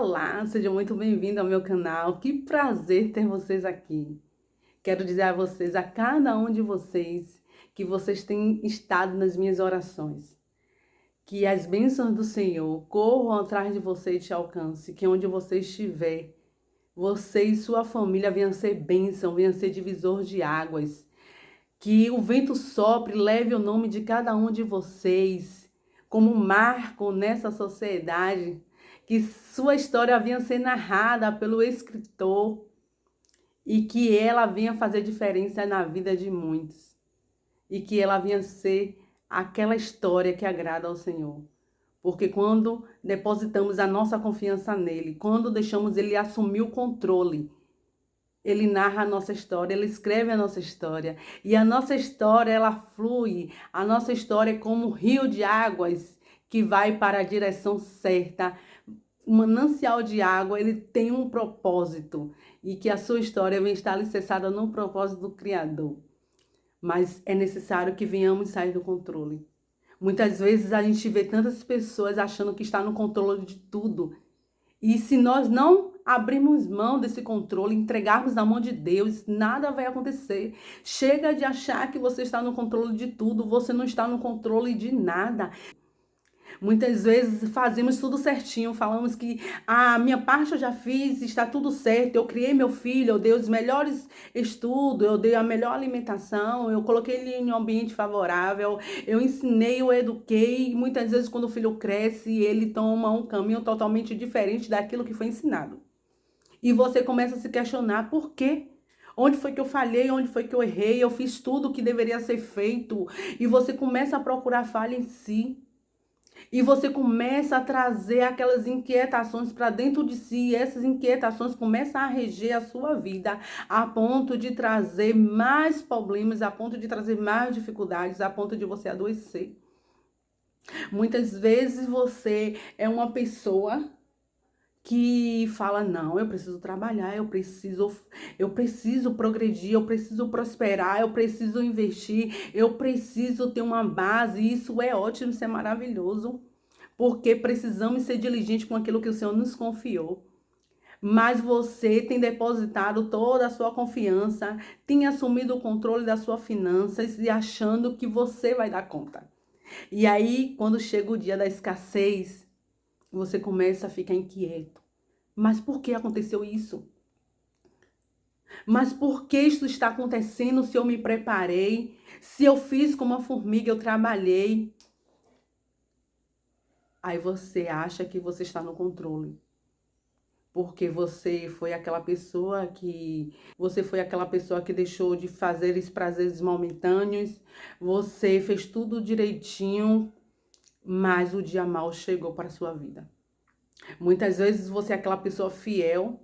Olá, seja muito bem-vindo ao meu canal. Que prazer ter vocês aqui. Quero dizer a vocês, a cada um de vocês, que vocês têm estado nas minhas orações. Que as bênçãos do Senhor corram atrás de você e te alcance. Que onde você estiver, você e sua família venham ser bênção, venham ser divisor de águas. Que o vento sopre, leve o nome de cada um de vocês como marco nessa sociedade. Que sua história venha ser narrada pelo escritor e que ela venha fazer diferença na vida de muitos. E que ela venha ser aquela história que agrada ao Senhor. Porque quando depositamos a nossa confiança nele, quando deixamos ele assumir o controle, ele narra a nossa história, ele escreve a nossa história. E a nossa história, ela flui. A nossa história é como um rio de águas que vai para a direção certa. O manancial de água, ele tem um propósito. E que a sua história vem estar alicerçada no propósito do Criador. Mas é necessário que venhamos sair do controle. Muitas vezes a gente vê tantas pessoas achando que está no controle de tudo. E se nós não abrirmos mão desse controle, entregarmos na mão de Deus, nada vai acontecer. Chega de achar que você está no controle de tudo, você não está no controle de nada. Muitas vezes fazemos tudo certinho, falamos que a minha parte eu já fiz, está tudo certo, eu criei meu filho, eu dei os melhores estudos, eu dei a melhor alimentação, eu coloquei ele em um ambiente favorável, eu ensinei, eu eduquei, e muitas vezes quando o filho cresce, ele toma um caminho totalmente diferente daquilo que foi ensinado. E você começa a se questionar por quê? Onde foi que eu falhei? Onde foi que eu errei? Eu fiz tudo o que deveria ser feito. E você começa a procurar falha em si. E você começa a trazer aquelas inquietações para dentro de si, e essas inquietações começam a reger a sua vida, a ponto de trazer mais problemas, a ponto de trazer mais dificuldades, a ponto de você adoecer. Muitas vezes você é uma pessoa que fala, não, eu preciso trabalhar, eu preciso progredir, eu preciso prosperar, eu preciso investir, eu preciso ter uma base. Isso é ótimo, isso é maravilhoso, porque precisamos ser diligentes com aquilo que o Senhor nos confiou. Mas você tem depositado toda a sua confiança, tem assumido o controle das suas finanças e achando que você vai dar conta. E aí, quando chega o dia da escassez, você começa a ficar inquieto. Mas por que aconteceu isso? Mas por que isso está acontecendo se eu me preparei? Se eu fiz como uma formiga, eu trabalhei? Aí você acha que você está no controle. Porque você foi aquela pessoa que deixou de fazer esses prazeres momentâneos, você fez tudo direitinho, mas o dia mal chegou para a sua vida. Muitas vezes você é aquela pessoa fiel,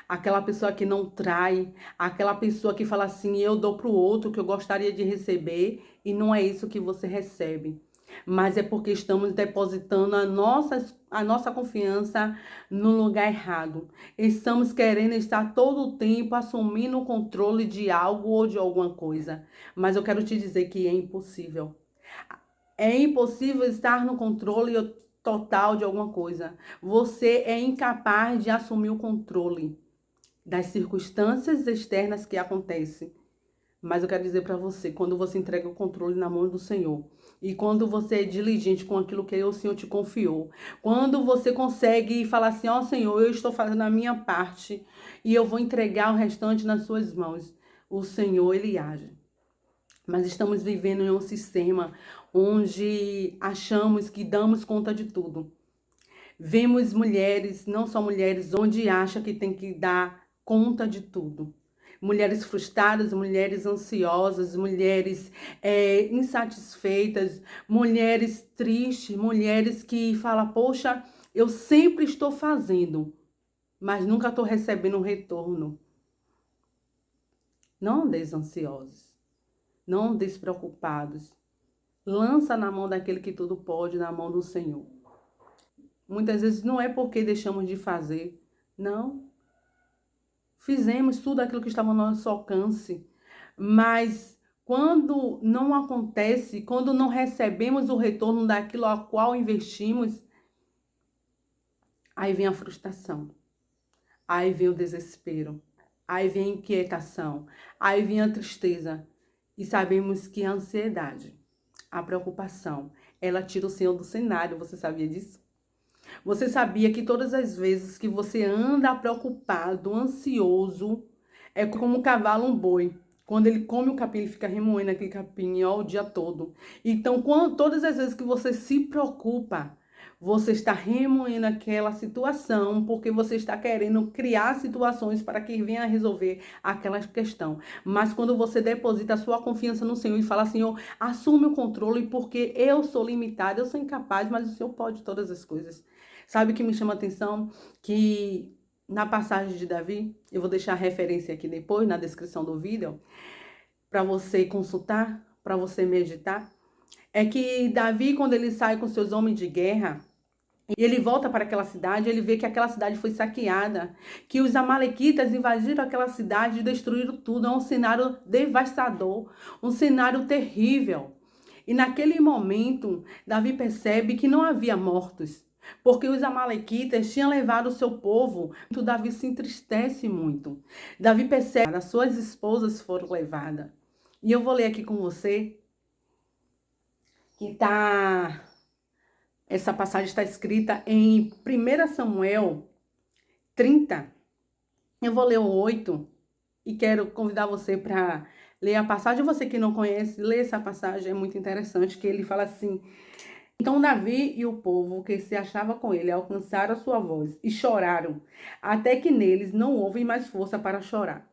aquela pessoa que não trai, aquela pessoa que fala assim, eu dou para o outro que eu gostaria de receber, e não é isso que você recebe. Mas é porque estamos depositando a nossa confiança no lugar errado. Estamos querendo estar todo o tempo assumindo o controle de algo ou de alguma coisa. Mas eu quero te dizer que é impossível. É impossível estar no controle total de alguma coisa. Você é incapaz de assumir o controle das circunstâncias externas que acontecem. Mas eu quero dizer para você, quando você entrega o controle na mão do Senhor, e quando você é diligente com aquilo que o Senhor te confiou, quando você consegue falar assim, ó Senhor, eu estou fazendo a minha parte, e eu vou entregar o restante nas suas mãos, o Senhor, Ele age. Mas estamos vivendo em um sistema onde achamos que damos conta de tudo. Vemos mulheres, não só mulheres, onde acha que tem que dar conta de tudo. Mulheres frustradas, mulheres ansiosas, mulheres insatisfeitas, mulheres tristes, mulheres que falam, poxa, eu sempre estou fazendo, mas nunca estou recebendo um retorno. Não andeis ansiosos, não andeis preocupados. Lança na mão daquele que tudo pode, na mão do Senhor. Muitas vezes não é porque deixamos de fazer, não. Fizemos tudo aquilo que estava ao nosso alcance, mas quando não acontece, quando não recebemos o retorno daquilo a qual investimos, Aí vem a frustração, aí vem o desespero, aí vem a inquietação, aí vem a tristeza. E sabemos que a ansiedade, a preocupação, ela tira o Senhor do cenário. Você sabia disso? Você sabia que todas as vezes que você anda preocupado, ansioso, é como um cavalo, um boi. Quando ele come o capim, ele fica remoendo aquele capim ó, o dia todo. Então, todas as vezes que você se preocupa, você está remoendo aquela situação, porque você está querendo criar situações para que venha a resolver aquela questão. Mas quando você deposita a sua confiança no Senhor e fala, Senhor, assume o controle, porque eu sou limitada, eu sou incapaz, mas o Senhor pode todas as coisas. Sabe o que me chama a atenção? Que na passagem de Davi, eu vou deixar a referência aqui depois, na descrição do vídeo, para você consultar, para você meditar, é que Davi, quando ele sai com seus homens de guerra, e ele volta para aquela cidade, ele vê que aquela cidade foi saqueada, que os amalequitas invadiram aquela cidade e destruíram tudo. É um cenário devastador, um cenário terrível. E naquele momento, Davi percebe que não havia mortos, porque os amalequitas tinham levado o seu povo. Então, Davi se entristece muito. Davi percebe que as suas esposas foram levadas. E eu vou ler aqui com você, que essa passagem está escrita em 1 Samuel 30. Eu vou ler o 8 e quero convidar você para ler a passagem. Você que não conhece, lê essa passagem, é muito interessante, que ele fala assim: então Davi e o povo que se achava com ele alcançaram a sua voz e choraram, até que neles não houve mais força para chorar.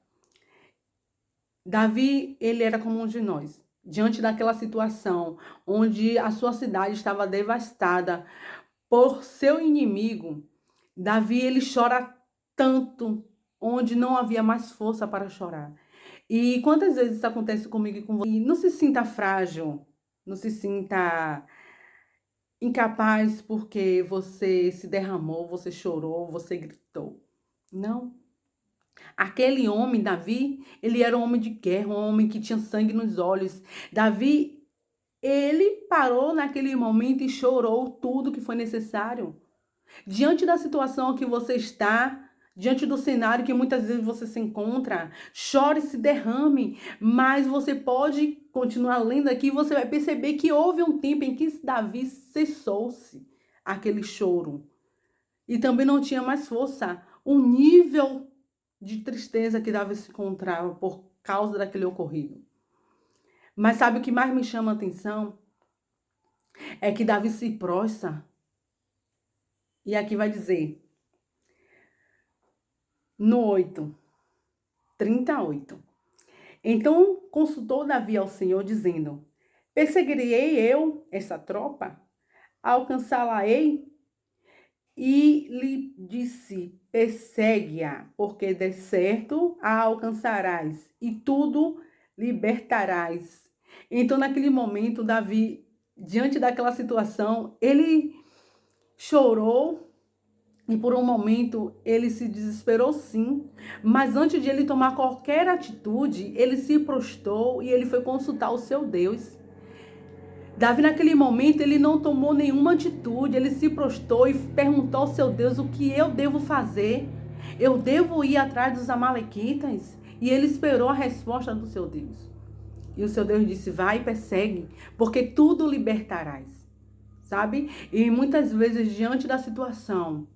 Davi, ele era como um de nós, diante daquela situação onde a sua cidade estava devastada por seu inimigo. Davi, ele chora tanto, onde não havia mais força para chorar. E quantas vezes isso acontece comigo e com você? E não se sinta frágil, não se sinta incapaz porque você se derramou, você chorou, você gritou. Não. Aquele homem, Davi, ele era um homem de guerra, um homem que tinha sangue nos olhos. Davi, ele parou naquele momento e chorou tudo que foi necessário. Diante da situação que você está, diante do cenário que muitas vezes você se encontra, chore, se derrame, mas você pode continuar lendo aqui e você vai perceber que houve um tempo em que Davi cessou-se aquele choro e também não tinha mais força. O nível de tristeza que Davi se encontrava por causa daquele ocorrido. Mas sabe o que mais me chama a atenção? É que Davi se prostra. E aqui vai dizer, no 8, 38. Então consultou Davi ao Senhor, dizendo: perseguirei eu essa tropa? Alcançá-la-ei? E lhe disse: persegue-a, porque de certo a alcançarás, e tudo libertarás. Então, naquele momento, Davi, diante daquela situação, ele chorou. E por um momento ele se desesperou sim, mas antes de ele tomar qualquer atitude, ele se prostrou e ele foi consultar o seu Deus. Davi naquele momento ele não tomou nenhuma atitude, ele se prostrou e perguntou ao seu Deus: o que eu devo fazer? Eu devo ir atrás dos amalequitas? E ele esperou a resposta do seu Deus. E o seu Deus disse: vai e persegue, porque tudo libertarás. Sabe? E muitas vezes diante da situação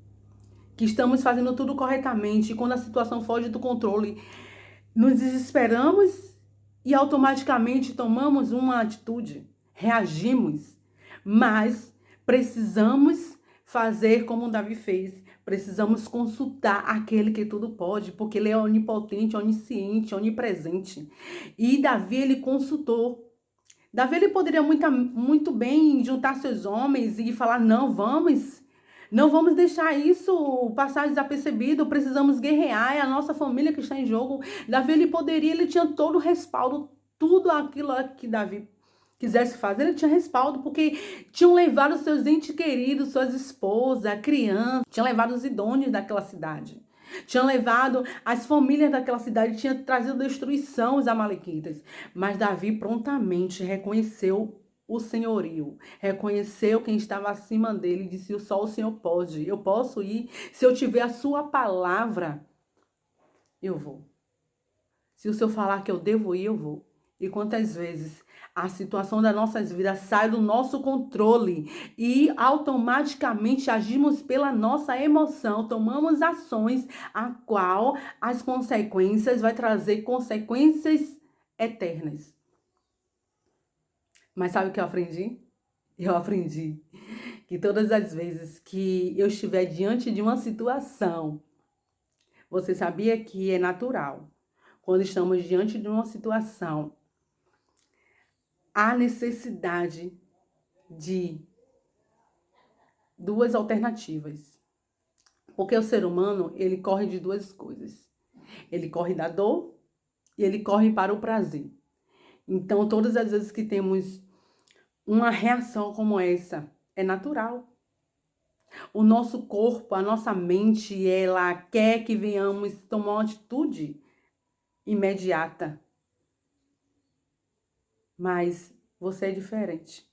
que estamos fazendo tudo corretamente, e quando a situação foge do controle, nos desesperamos e automaticamente tomamos uma atitude, reagimos. Mas precisamos fazer como Davi fez, precisamos consultar aquele que tudo pode, porque ele é onipotente, onisciente, onipresente. E Davi, ele consultou. Davi, ele poderia muito bem juntar seus homens e falar: não vamos deixar isso passar desapercebido, precisamos guerrear, é a nossa família que está em jogo. Davi, ele tinha todo o respaldo, tudo aquilo que Davi quisesse fazer, ele tinha respaldo, porque tinham levado seus entes queridos, suas esposas, crianças, tinham levado os idôneos daquela cidade. Tinham levado as famílias daquela cidade, tinham trazido destruição os amalequitas. Mas Davi prontamente reconheceu o senhorio, reconheceu quem estava acima dele e disse: só o Senhor pode, eu posso ir, se eu tiver a sua palavra, eu vou. Se o Senhor falar que eu devo ir, eu vou. E quantas vezes a situação das nossas vidas sai do nosso controle e automaticamente agimos pela nossa emoção, tomamos ações a qual as consequências vai trazer consequências eternas. Mas sabe o que eu aprendi? Eu aprendi que todas as vezes que eu estiver diante de uma situação, você sabia que é natural. Quando estamos diante de uma situação, há necessidade de duas alternativas. Porque o ser humano, ele corre de duas coisas. Ele corre da dor e ele corre para o prazer. Então, todas as vezes que temos uma reação como essa, é natural. O nosso corpo, a nossa mente, ela quer que venhamos tomar uma atitude imediata. Mas você é diferente.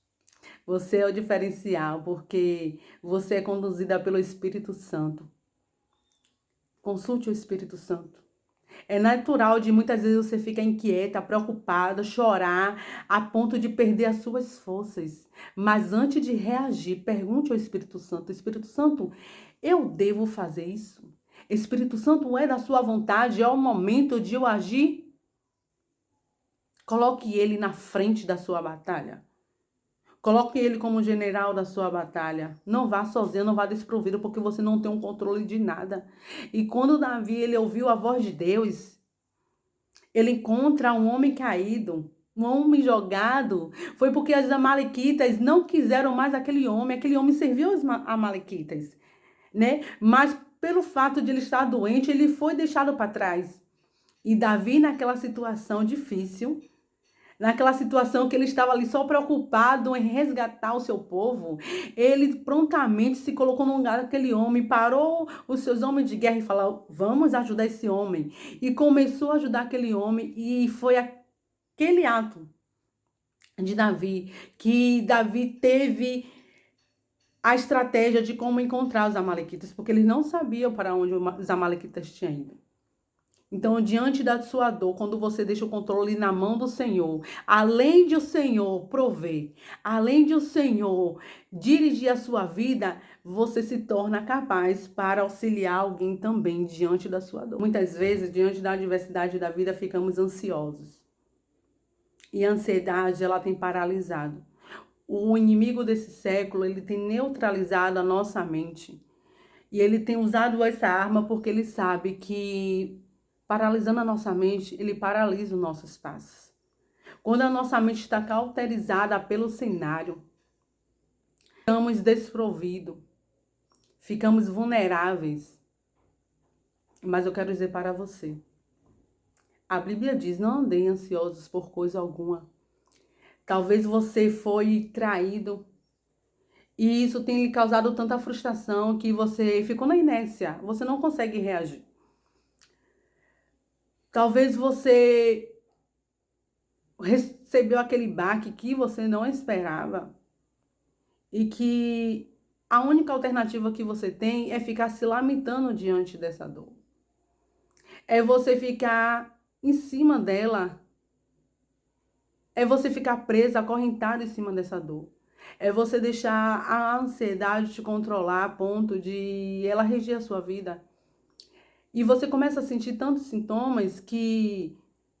Você é o diferencial, porque você é conduzida pelo Espírito Santo. Consulte o Espírito Santo. É natural de muitas vezes você ficar inquieta, preocupada, chorar, a ponto de perder as suas forças. Mas antes de reagir, pergunte ao Espírito Santo: Espírito Santo, eu devo fazer isso? Espírito Santo, é da sua vontade? É o momento de eu agir? Coloque ele na frente da sua batalha. Coloque ele como general da sua batalha. Não vá sozinho, não vá desprovido, porque você não tem um controle de nada. E quando Davi ele ouviu a voz de Deus, ele encontra um homem caído, um homem jogado. Foi porque as amalequitas não quiseram mais aquele homem serviu aos amalequitas, né? Mas pelo fato de ele estar doente, ele foi deixado para trás. E Davi, naquela situação difícil, naquela situação que ele estava ali só preocupado em resgatar o seu povo, ele prontamente se colocou no lugar daquele homem, parou os seus homens de guerra e falou: vamos ajudar esse homem. E começou a ajudar aquele homem, e foi aquele ato de Davi, que Davi teve a estratégia de como encontrar os amalequitas, porque eles não sabiam para onde os amalequitas tinham ido. Então, diante da sua dor, quando você deixa o controle na mão do Senhor, além de o Senhor prover, além de o Senhor dirigir a sua vida, você se torna capaz para auxiliar alguém também diante da sua dor. Muitas vezes, diante da adversidade da vida, ficamos ansiosos. E a ansiedade, ela tem paralisado. O inimigo desse século, ele tem neutralizado a nossa mente. E ele tem usado essa arma porque ele sabe que, paralisando a nossa mente, ele paralisa os nossos passos. Quando a nossa mente está cauterizada pelo cenário, ficamos desprovidos, ficamos vulneráveis. Mas eu quero dizer para você, a Bíblia diz: não andem ansiosos por coisa alguma. Talvez você foi traído e isso tenha lhe causado tanta frustração que você ficou na inércia, você não consegue reagir. Talvez você recebeu aquele baque que você não esperava e que a única alternativa que você tem é ficar se lamentando diante dessa dor. É você ficar em cima dela. É você ficar presa, acorrentada em cima dessa dor. É você deixar a ansiedade te controlar a ponto de ela regir a sua vida. E você começa a sentir tantos sintomas que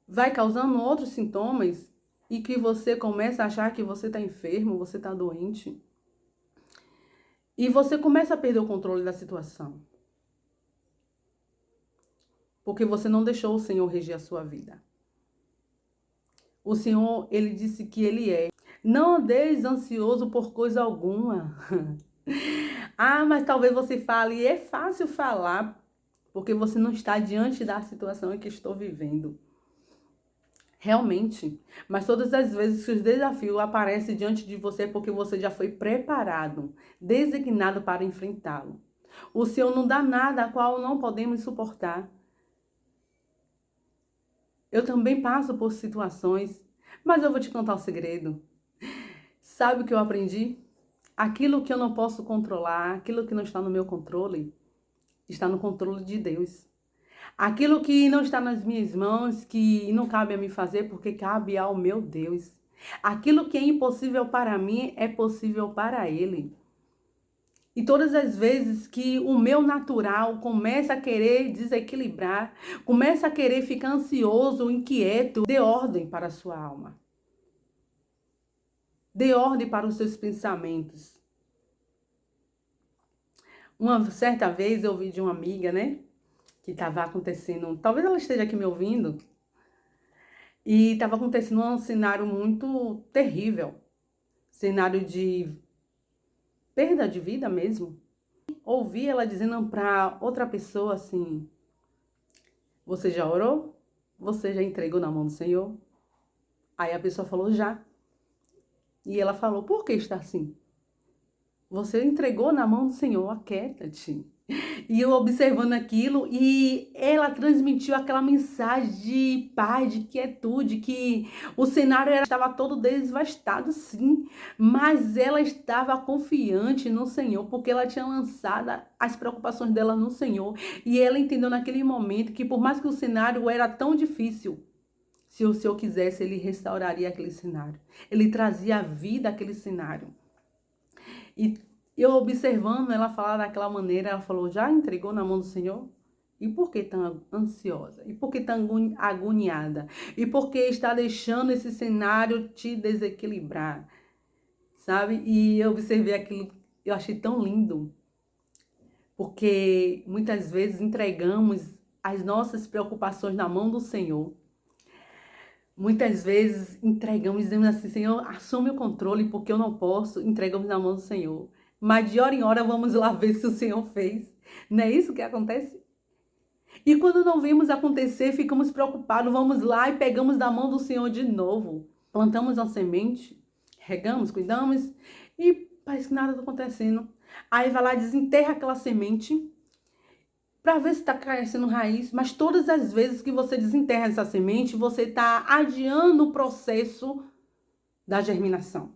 vai causando outros sintomas e que você começa a achar que você está enfermo, você está doente. E você começa a perder o controle da situação. Porque você não deixou o Senhor regir a sua vida. O Senhor, ele disse que ele é. Não andeis ansioso por coisa alguma. Ah, mas talvez você fale, é fácil falar, porque você não está diante da situação em que estou vivendo. Realmente. Mas todas as vezes que os desafios aparecem diante de você é porque você já foi preparado, designado para enfrentá-lo. O Senhor não dá nada a qual não podemos suportar. Eu também passo por situações, mas eu vou te contar um segredo. Sabe o que eu aprendi? Aquilo que eu não posso controlar, aquilo que não está no meu controle, está no controle de Deus. Aquilo que não está nas minhas mãos, que não cabe a mim fazer, porque cabe ao meu Deus. Aquilo que é impossível para mim, é possível para Ele. E todas as vezes que o meu natural começa a querer desequilibrar, começa a querer ficar ansioso, inquieto, dê ordem para a sua alma. Dê ordem para os seus pensamentos. Uma certa vez eu ouvi de uma amiga, né? Que estava acontecendo, talvez ela esteja aqui me ouvindo, e estava acontecendo um cenário muito terrível. Cenário de perda de vida mesmo. Ouvi ela dizendo para outra pessoa assim: você já orou? Você já entregou na mão do Senhor? Aí a pessoa falou: já. E ela falou: por que está assim? Você entregou na mão do Senhor, aquieta-te. E eu observando aquilo, e ela transmitiu aquela mensagem de paz, de quietude, que o cenário estava todo devastado, sim, mas ela estava confiante no Senhor, porque ela tinha lançado as preocupações dela no Senhor, e ela entendeu naquele momento que por mais que o cenário era tão difícil, se o Senhor quisesse, Ele restauraria aquele cenário, Ele trazia vida àquele cenário. E eu observando ela falar daquela maneira, ela falou: já entregou na mão do Senhor? E por que tão ansiosa? E por que tão agoniada? E por que está deixando esse cenário te desequilibrar? Sabe? E eu observei aquilo, eu achei tão lindo. Porque muitas vezes entregamos as nossas preocupações na mão do Senhor. Muitas vezes entregamos, dizemos assim: Senhor, assume o controle, porque eu não posso. Entregamos na mão do Senhor. Mas de hora em hora vamos lá ver se o Senhor fez. Não é isso que acontece? E quando não vimos acontecer, ficamos preocupados, vamos lá e pegamos da mão do Senhor de novo. Plantamos uma semente, regamos, cuidamos e parece que nada está acontecendo. Aí vai lá, desenterra aquela semente para ver se está crescendo raiz. Mas todas as vezes que você desenterra essa semente, você está adiando o processo da germinação.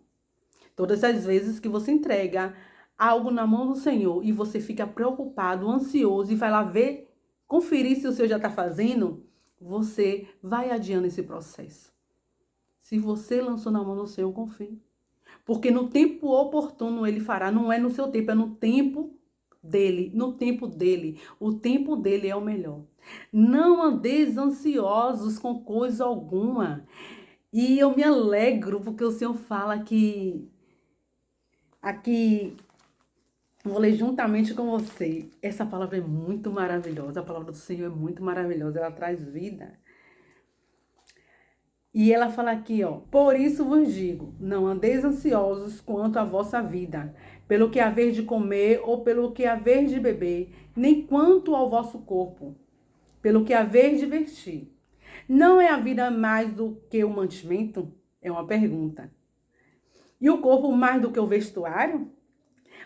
Todas as vezes que você entrega algo na mão do Senhor e você fica preocupado, ansioso e vai lá ver, conferir se o Senhor já está fazendo, você vai adiando esse processo. Se você lançou na mão do Senhor, confie. Porque no tempo oportuno Ele fará, não é no seu tempo, é no tempo dele, no tempo dele. O tempo dele é o melhor. Não andeis ansiosos com coisa alguma. E eu me alegro porque o Senhor fala que aqui, vou ler juntamente com você. Essa palavra é muito maravilhosa. A palavra do Senhor é muito maravilhosa. Ela traz vida. E ela fala aqui, ó: por isso vos digo, não andeis ansiosos quanto à vossa vida, pelo que haver de comer ou pelo que haver de beber, nem quanto ao vosso corpo, pelo que haver de vestir. Não é a vida mais do que o mantimento? É uma pergunta. E o corpo mais do que o vestuário?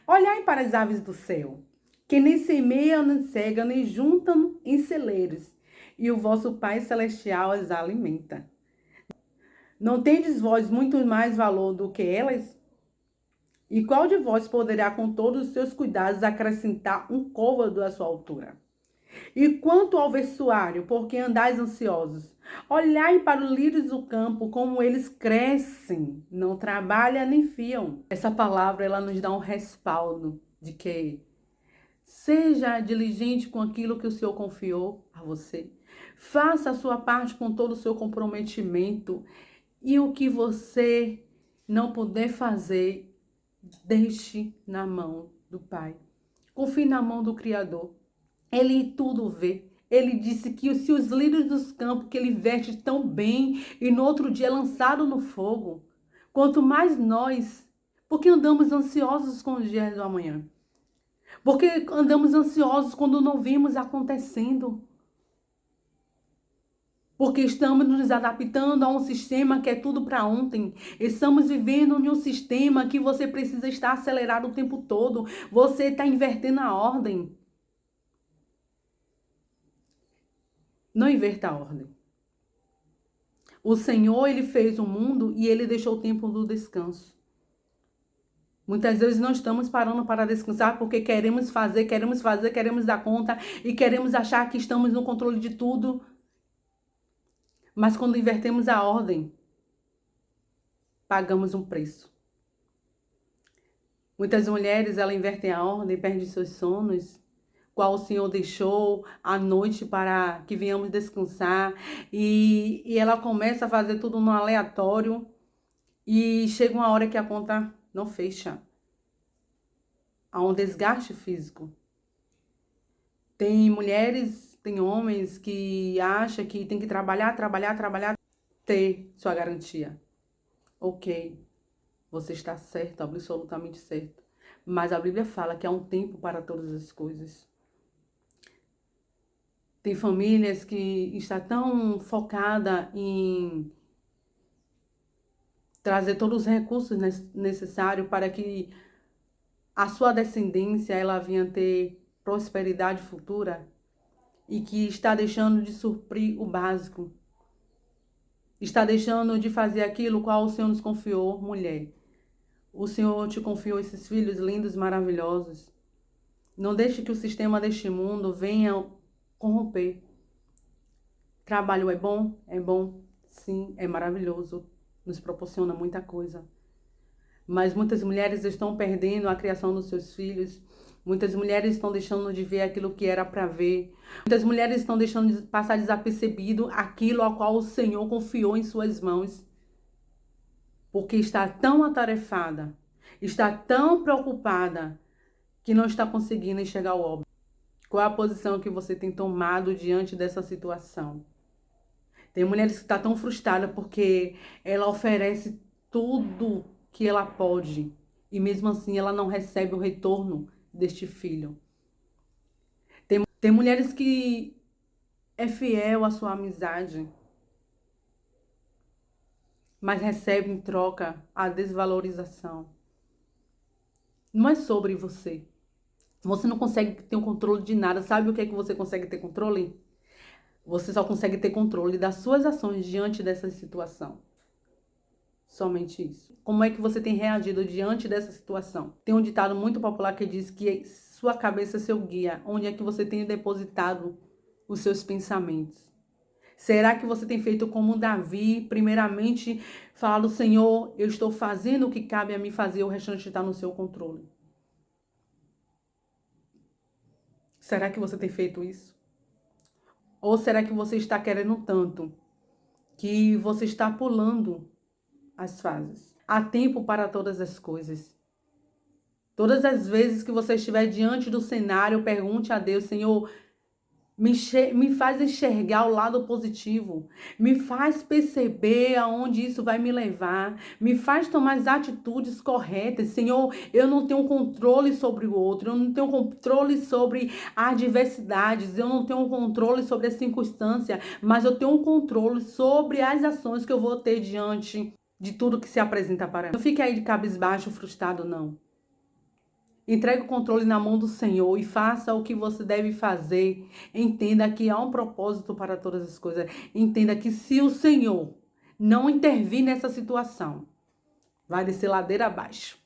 Olhai para as aves do céu, que nem semeiam, nem cegam, nem juntam em celeiros, e o vosso Pai Celestial as alimenta. Não tendes vós muito mais valor do que elas? E qual de vós poderá, com todos os seus cuidados, acrescentar um côvado à sua altura? E quanto ao vestuário, por que andais ansiosos? Olhai para os lírios do campo, como eles crescem, não trabalham nem fiam. Essa palavra, ela nos dá um respaldo de que seja diligente com aquilo que o Senhor confiou a você. Faça a sua parte com todo o seu comprometimento. E o que você não puder fazer, deixe na mão do Pai. Confie na mão do Criador. Ele tudo vê. Ele disse que se os lírios dos campos que ele veste tão bem e no outro dia é lançado no fogo, quanto mais nós, porque andamos ansiosos com os dias do amanhã. Porque andamos ansiosos quando não vimos acontecendo. Porque estamos nos adaptando a um sistema que é tudo para ontem. Estamos vivendo em um sistema que você precisa estar acelerado o tempo todo. Você está invertendo a ordem. Não inverta a ordem. O Senhor, Ele fez o mundo e Ele deixou o tempo do descanso. Muitas vezes não estamos parando para descansar porque queremos fazer, queremos dar conta e queremos achar que estamos no controle de tudo. Mas quando invertemos a ordem, pagamos um preço. Muitas mulheres, elas invertem a ordem, perdem seus sonos, qual o Senhor deixou à noite para que venhamos descansar. E ela começa a fazer tudo no aleatório e chega uma hora que a conta não fecha. Há um desgaste físico. Tem mulheres, tem homens que acham que tem que trabalhar, ter sua garantia. Ok, você está certo, absolutamente certo. Mas a Bíblia fala que há um tempo para todas as coisas. Tem famílias que estão tão focada em trazer todos os recursos necessários para que a sua descendência ela venha ter prosperidade futura e que está deixando de suprir o básico. Está deixando de fazer aquilo qual o Senhor nos confiou, mulher. O Senhor te confiou esses filhos lindos, maravilhosos. Não deixe que o sistema deste mundo venha corromper. Trabalho é bom? É bom. Sim, é maravilhoso. Nos proporciona muita coisa. Mas muitas mulheres estão perdendo a criação dos seus filhos. Muitas mulheres estão deixando de ver aquilo que era para ver. Muitas mulheres estão deixando de passar desapercebido aquilo ao qual o Senhor confiou em suas mãos. Porque está tão atarefada, está tão preocupada, que não está conseguindo enxergar o óbvio. Qual é a posição que você tem tomado diante dessa situação? Tem mulheres que estão tão frustradas porque ela oferece tudo que ela pode e mesmo assim ela não recebe o retorno deste filho. Tem mulheres que é fiel à sua amizade, mas recebe em troca a desvalorização. Não é sobre você. Você não consegue ter o controle de nada. Sabe o que é que você consegue ter controle? Você só consegue ter controle das suas ações diante dessa situação. Somente isso. Como é que você tem reagido diante dessa situação? Tem um ditado muito popular que diz que sua cabeça é seu guia. Onde é que você tem depositado os seus pensamentos? Será que você tem feito como Davi, primeiramente falado, Senhor, eu estou fazendo o que cabe a mim fazer, o restante está no seu controle? Será que você tem feito isso? Ou será que você está querendo tanto que você está pulando as fases? Há tempo para todas as coisas. Todas as vezes que você estiver diante do cenário, pergunte a Deus, Senhor, me faz enxergar o lado positivo, me faz perceber aonde isso vai me levar, me faz tomar as atitudes corretas. Senhor, eu não tenho controle sobre o outro, eu não tenho controle sobre as adversidades, eu não tenho controle sobre a circunstância, mas eu tenho um controle sobre as ações que eu vou ter diante de tudo que se apresenta para mim. Não fique aí de cabisbaixo, frustrado, não. Entregue o controle na mão do Senhor e faça o que você deve fazer. Entenda que há um propósito para todas as coisas. Entenda que se o Senhor não intervir nessa situação, vai descer ladeira abaixo.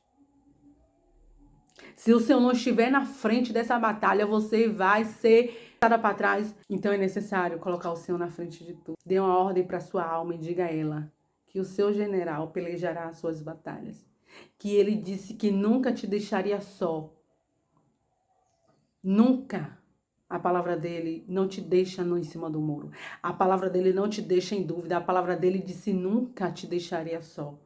Se o Senhor não estiver na frente dessa batalha, você vai ser dada para trás. Então é necessário colocar o Senhor na frente de tudo. Dê uma ordem para sua alma e diga a ela que o seu general pelejará as suas batalhas. Que ele disse que nunca te deixaria só. Nunca. A palavra dele não te deixa em cima do muro. A palavra dele não te deixa em dúvida. A palavra dele disse nunca te deixaria só.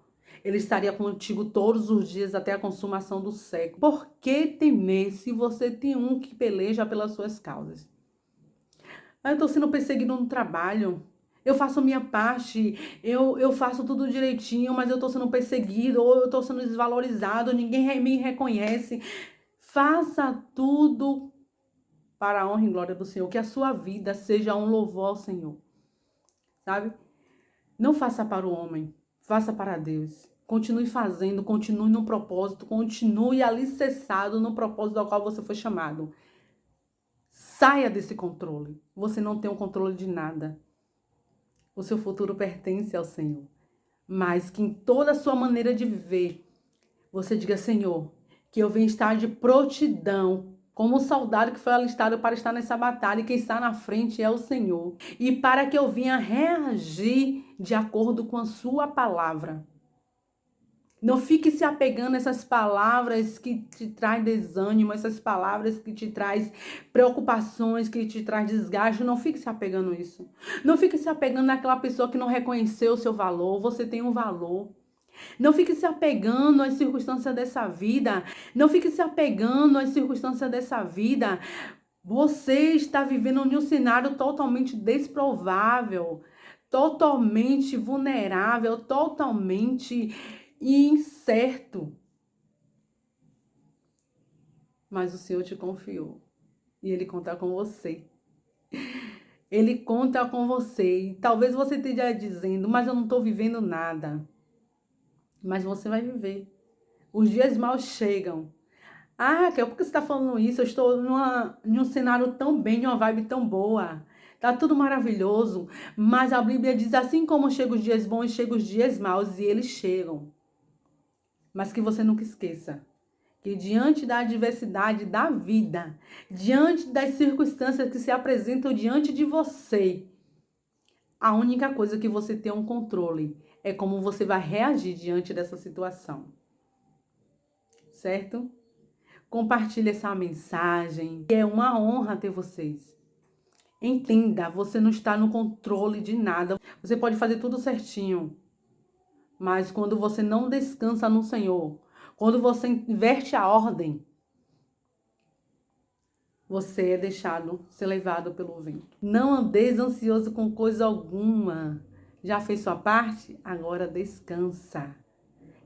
Ele estaria contigo todos os dias até a consumação do século. Por que temer se você tem um que peleja pelas suas causas? Eu estou sendo perseguido no trabalho. Eu faço a minha parte, eu faço tudo direitinho, mas eu estou sendo perseguido, ou eu estou sendo desvalorizado, ninguém me reconhece. Faça tudo para a honra e glória do Senhor, que a sua vida seja um louvor ao Senhor, sabe? Não faça para o homem, faça para Deus. Continue fazendo, continue no propósito, continue alicerçado no propósito ao qual você foi chamado. Saia desse controle, você não tem o controle de nada. O seu futuro pertence ao Senhor. Mas que em toda a sua maneira de viver, Você diga: Senhor, que eu venha estar de prontidão, como o soldado que foi alistado para estar nessa batalha, e quem está na frente é o Senhor. E para que eu venha reagir de acordo com a sua palavra. Não fique se apegando a essas palavras que te traz desânimo, essas palavras que te traz preocupações, que te traz desgaste. Não fique se apegando a isso. Não fique se apegando àquela pessoa que não reconheceu o seu valor. Você tem um valor. Não fique se apegando às circunstâncias dessa vida. Não fique se apegando às circunstâncias dessa vida. Você está vivendo em um cenário totalmente desprovável, totalmente vulnerável, totalmente incerto. Mas o Senhor te confiou e Ele conta com você. Ele conta com você. E talvez você esteja dizendo: mas eu não estou vivendo nada. Mas você vai viver. Os dias maus chegam. Ah, Raquel, por que você está falando isso? Eu estou em um cenário tão bem, em uma vibe tão boa. Tá tudo maravilhoso. Mas a Bíblia diz: assim como chegam os dias bons, chegam os dias maus, e eles chegam. Mas que você nunca esqueça que diante da adversidade da vida, diante das circunstâncias que se apresentam diante de você, a única coisa que você tem um controle é como você vai reagir diante dessa situação. Certo? Compartilhe essa mensagem. É uma honra ter vocês. Entenda, você não está no controle de nada. Você pode fazer tudo certinho. Mas quando você não descansa no Senhor, quando você inverte a ordem, você é deixado ser levado pelo vento. Não andeis ansioso com coisa alguma. Já fez sua parte? Agora descansa.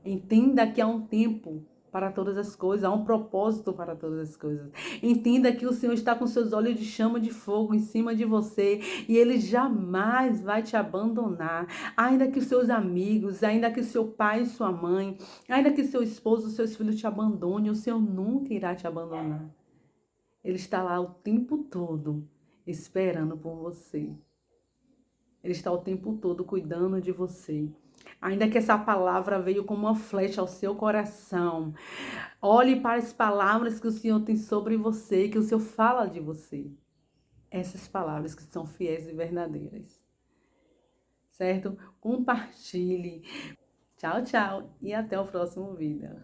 Entenda que há um tempo para todas as coisas, há um propósito para todas as coisas. Entenda que o Senhor está com seus olhos de chama de fogo em cima de você e Ele jamais vai te abandonar. Ainda que os seus amigos, ainda que seu pai e sua mãe, ainda que seu esposo, seus filhos te abandonem, o Senhor nunca irá te abandonar. Ele está lá o tempo todo esperando por você. Ele está o tempo todo cuidando de você. Ainda que essa palavra veio como uma flecha ao seu coração, olhe para as palavras que o Senhor tem sobre você, que o Senhor fala de você. Essas palavras que são fiéis e verdadeiras. Certo? Compartilhe. Tchau, tchau. E até o próximo vídeo.